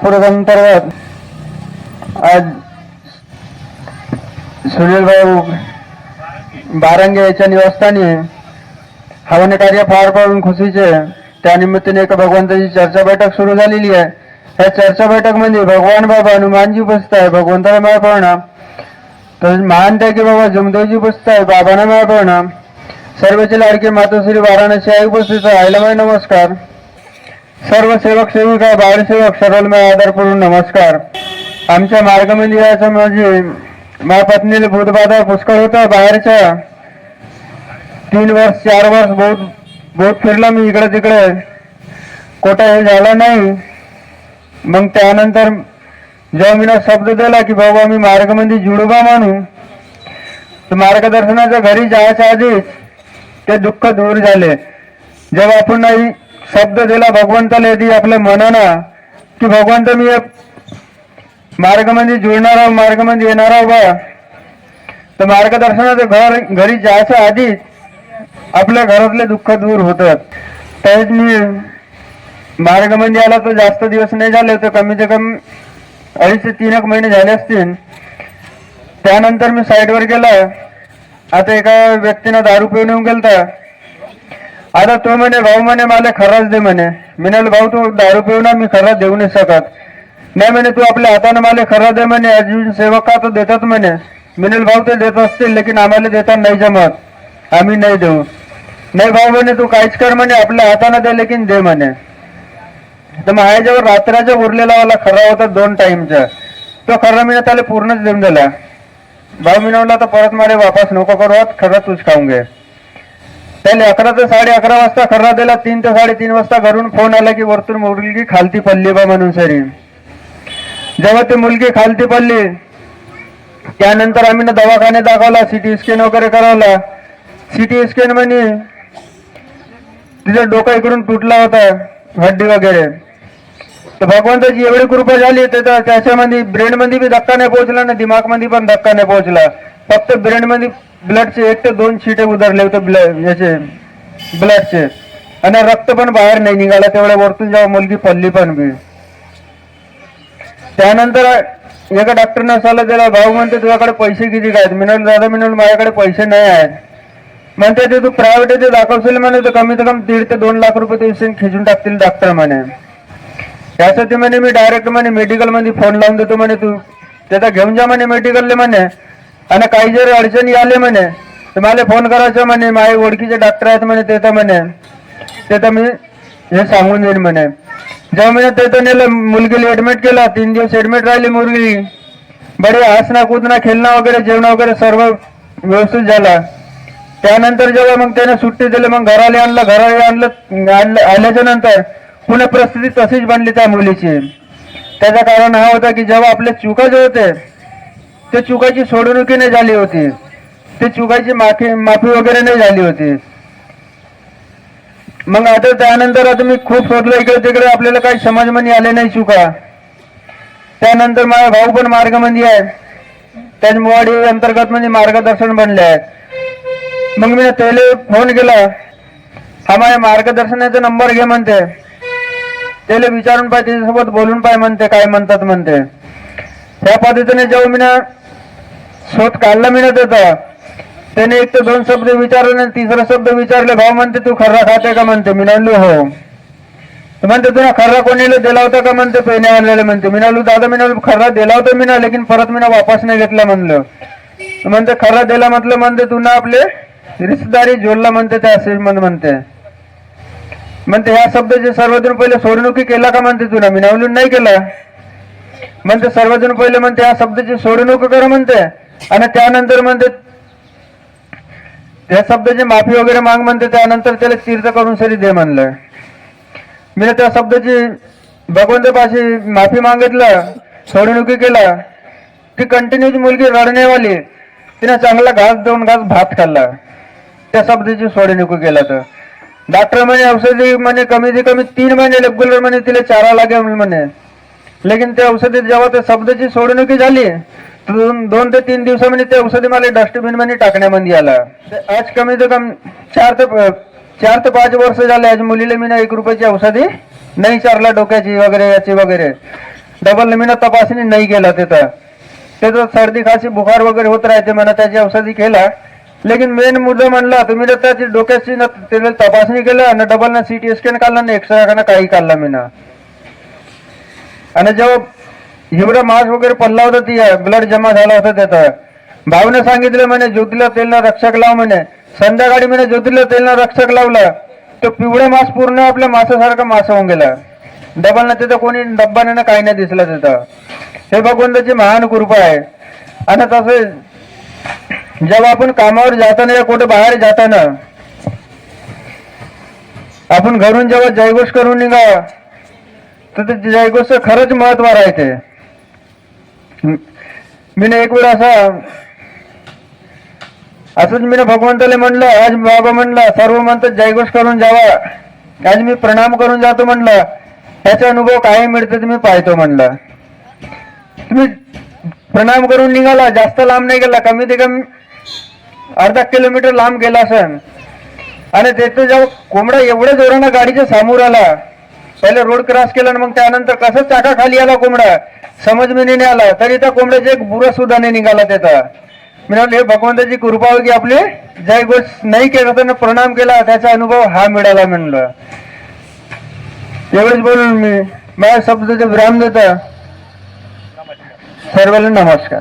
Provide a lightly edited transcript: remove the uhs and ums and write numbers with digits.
अंतर्गत आज सुनील भाऊ बारंगे याच्या निवासस्थानी हवन कार्य पार पाडून खुशीचे त्यानिमित्ताने एक भगवंताची चर्चा बैठक सुरू झालेली आहे। या चर्चा बैठक मध्ये भगवान बाबा हनुमानजी उपस्थित आहे, भगवंताला माय प्रणाम। तर महान त्या की बाबा जमदेवजी उपस्थित आहे, बाबांना माय प्रणाम। सर्वचे लाडके मातोश्री वाराणसी आई उपस्थित आहे, आईला माय नमस्कार। सर्व सेवक सेविका बाळ सेवक सर्वांना आदरपूर्वक नमस्कार। आमच्या मार्गमध्ये यायचं म्हणजे माझ्या पत्नीला भूतबाधा पुष्कळ होता, बाहेरच्या 3 वर्ष 4 वर्ष बहुत फिरला मी इकडे तिकडे, कोटा हे झाला नाही। मग त्यानंतर जेव्हा मी शब्द दिला की बाबा मी मार्गमध्ये जुडबा मानू, तर मार्गदर्शनाच्या घरी जायच्या आधीच ते दुःख दूर झाले। जेव्हा आपण नाही शब्द दिला भगवंताला यदि आपल्या मनानं की भगवंत मी मार्गमध्ये जुळणार आहो, मार्गमध्ये येणार आहो बा, तर मार्गदर्शनाचं घरी जायच्या आधीच आपल्या घरातले दुःख दूर होतात। त्याच मी मार्गमध्ये आला तर जास्त दिवस नाही झाले होते, कमी ते कमी 2.5 ते 3 महिने झाले असतील। त्यानंतर मी साईडवर गेला। आता एका व्यक्तीनं दारू पिऊन येऊन गेलता। आता तो म्हणे भाऊ म्हणे मला खर्राच दे म्हणे। मी म्हणाल भाऊ तू दारू पिऊ ना, मी खर्राच देऊ नाही शकत। नाही म्हणे तू आपल्या हाताने मला खर्रा दे म्हणे, अजून सेवक का तो देतात म्हणे। मी म्हणाल भाऊ ते देत असतील लेकिन आम्हाला देता नाही जमत, आम्ही नाही देऊ। नाही भाऊ म्हणे तू काहीच कर म्हणे, आपल्या हाताने दे लेकिन दे म्हणे। तर माझ्याजवळ रात्राच्या उरलेला वाला खर्रा होता 2 टाइमचा, तो खर्रा मी त्याला पूर्णच देऊन दिला। भाऊ मी म्हणला तर परत मला वापस नको करू, खर्रा तूच खाऊन घे। त्याला 11 ते 11:30 वाजता खर्रा दिला। 3 ते 3:30 वाजता घरून फोन आला की वरतून मुलगी खालती पडली बा म्हणून सरी। जेव्हा ती मुलगी खालती पडली त्यानंतर आम्ही दवाखान्यात दाखवला, सिटी स्कॅन वगैरे करवला। सिटी स्कॅन मध्ये तिचं डोकं इकडून तुटला होता, हड्डी वगैरे। तर भगवंताची एवढी कृपा झाली तर त्याच्यामध्ये ब्रेन मध्ये बी धक्का नाही पोहोचला ना, दिमाग मध्ये पण धक्का नाही पोहोचला। फक्त ब्रेन मध्ये ब्लडचे 1 ते 2 शिटे उधरले होते याचे ब्लडचे, आणि रक्त पण बाहेर नाही निघाला तेवढ्या वरतून जेव्हा मुलगी पडली पण बी। त्यानंतर एका डॉक्टरने सल्ला दिला, भाऊ म्हणते तुझ्याकडे पैसे किती काय? मी म्हणाल दादा मी माझ्याकडे पैसे नाही आहेत। म्हणते ते तू प्रायव्हेट ते दाखवशील म्हणे तर कमीत कमी 1.5 ते 2 लाख रुपये ते खिचून टाकतील डॉक्टर म्हणे। त्यासाठी म्हणे मी डायरेक्ट म्हणे मेडिकल मध्ये फोन लावून देतो म्हणे, तू त्याचा घेऊन जा म्हणे मेडिकलले म्हणे, आणि काही जर अडचणी आले म्हणे तर मला फोन करायचं म्हणे, माझे ओळखीचे डॉक्टर आहेत म्हणे, ते तर म्हणे ते तर मी हे सांगून देईन म्हणे। जेव्हा मी ते तर नेलं, मुलगीला ऍडमिट केला। 3 दिवस ऍडमिट राहिली मुलगी। बरे हसणं कूदणं खेळणं वगैरे जेवण वगैरे सर्व व्यवस्थित झाला। त्यानंतर जेव्हा मग त्याने सुट्टी दिली, मग घराला आणलं आल्याच्या नंतर पुन्हा परिस्थिती तशीच बनली त्या मुलीची। त्याचं कारण हा होता की जेव्हा आपले चुका जे होते ते चुकाची सोडवणुकी नाही झाली होती, ते चुकाची माफी वगैरे नाही झाली होती। मग आता त्यानंतर आता मी खूप शोधलं इकडे तिकडे, आपल्याला काही समजमध्ये आले नाही चुका। त्यानंतर माझा भाऊ पण मार्गमध्ये आहे, त्याच मोवाडी अंतर्गत म्हणजे मार्गदर्शन बनले आहे। मग मी त्याला फोन केला, हा माझ्या मार्गदर्शनाचा नंबर घे म्हणते, त्याला विचारून पाय, त्याच्यासोबत बोलून पाय म्हणते काय म्हणतात म्हणते। त्या पद्धतीने जेव्हा मी शोध काढला मी त्याचा, त्याने 1 ते 2 शब्द विचारले आणि 3रा शब्द विचारले, भाऊ म्हणते तू खर्रा खाते का म्हणते। मी म्हणलो हो। म्हणते तुला खर्रा कोणीला दिला होता का म्हणते, पेने आणलेले म्हणते। मी म्हणलो दादा मी खर्रा दिला होता मी ना, लेकिन परत मी वापस नाही घेतला म्हणलं। म्हणते खर्रा दिला म्हटलं म्हणते तू ना आपले रिश्तेदारी जोडला म्हणते त्या असेल म्हणते। म्हणते ह्या शब्दाचे सर्वजण पहिले सोडणुकी केला का म्हणते तुला। मी म्हणलो नाही केला। म्हणते सर्वजण पहिले म्हणते ह्या शब्दाची सोडणूक कर म्हणते, आणि त्यानंतर म्हणते त्या शब्दाची माफी वगैरे माग म्हणते, त्यानंतर त्याला तीर्थ करून सरी दे म्हणलं। मी त्या शब्दाची भगवंतापाशी माफी मागितलं, सोडणुकी केला। ती कंटिन्यू मुलगी रडणेवाली, तिने चांगला घास 2 घास भात खाल्ला त्या शब्दाची सोडणुकी केला। तर डॉक्टर म्हणे औषधी म्हणे कमी ते कमी 3 महिने रेग्युलर म्हणे तिला चारा लागेल म्हणे, लेकिन त्या औषधी जेव्हा त्या शब्दाची सोडणुकी झाली 2 ते 3 दिवसामध्ये ते औषधी मला डस्टबिन मध्ये टाकण्यामध्ये आला। आज कमी ते कमी 4 ते 5 वर्ष झाले आज मुलीला मी 1 रुपयाची औषधी नाही चारला, डोक्याची वगैरे याची वगैरे। डबल मी तपासणी नाही केला तिथं. त्याचं सर्दी खासी बुखार वगैरे होत राहते म्हणा, त्याची औषधी केला. लेकिन मेन मुद्दा म्हणला तुम्ही तर त्याची डोक्याची त्याला तपासणी केलं आणि डबल ना CT स्कॅन काढला ना एक्सरे काही काढला मी ना. आणि जेव्हा एवढा मास वगैरे पडला होता ती ब्लड जमा झाला होता त्याचा, भाऊने सांगितलं म्हणे ज्योतीला तेलना रक्षक लाव म्हणे. संध्याकाळी म्हणे ज्योतीला तेलना रक्षक लावला, तो पिवळा मास पूर्ण आपल्या मासासारखा मास होऊन गेला. डबल ना तिथं कोणी डब्बा ना काही नाही दिसला तिथं. हे भगवंताची महान कृपा आहे. आणि तसे जेव्हा आपण कामावर जाताना या कुठे बाहेर जाताना आपण घरून जेव्हा जयघोष करून निघावा तर ते जयघोषचं खरंच महत्व राहते. मी एक वेळ असंच मी भगवंताला म्हणलं, आज बाबा म्हणलं सर्व म्हणतात जयघोष करून जावा, आज मी प्रणाम करून जातो म्हणलं, त्याचा अनुभव काय मिळते तुम्ही पाहतो म्हणलं. तुम्ही प्रणाम करून निघाला, जास्त लांब नाही गेला, कमी ते कमी अर्धा किलोमीटर लांब गेला असन. आणि तिथे जेव्हा कोंबडा एवढ्या जोरानं गाडीच्या समोर आला, पहिले रोड क्रॉस केला आणि मग त्यानंतर कसं चाका खाली आला कोंबडा समज मी नाही आला, तरी त्या कोंबड्याचा एक बुरा सुद्धा नाही निघाला त्याचा. मी म्हटलं हे भगवंताची कृपा होती, आपले जयघोष नाही केला तर प्रणाम केला, त्याचा अनुभव हा मिळाला म्हणलं. एवढंच बोलून मी माझ्या शब्दाचा विराम देता. सर्वांना नमस्कार.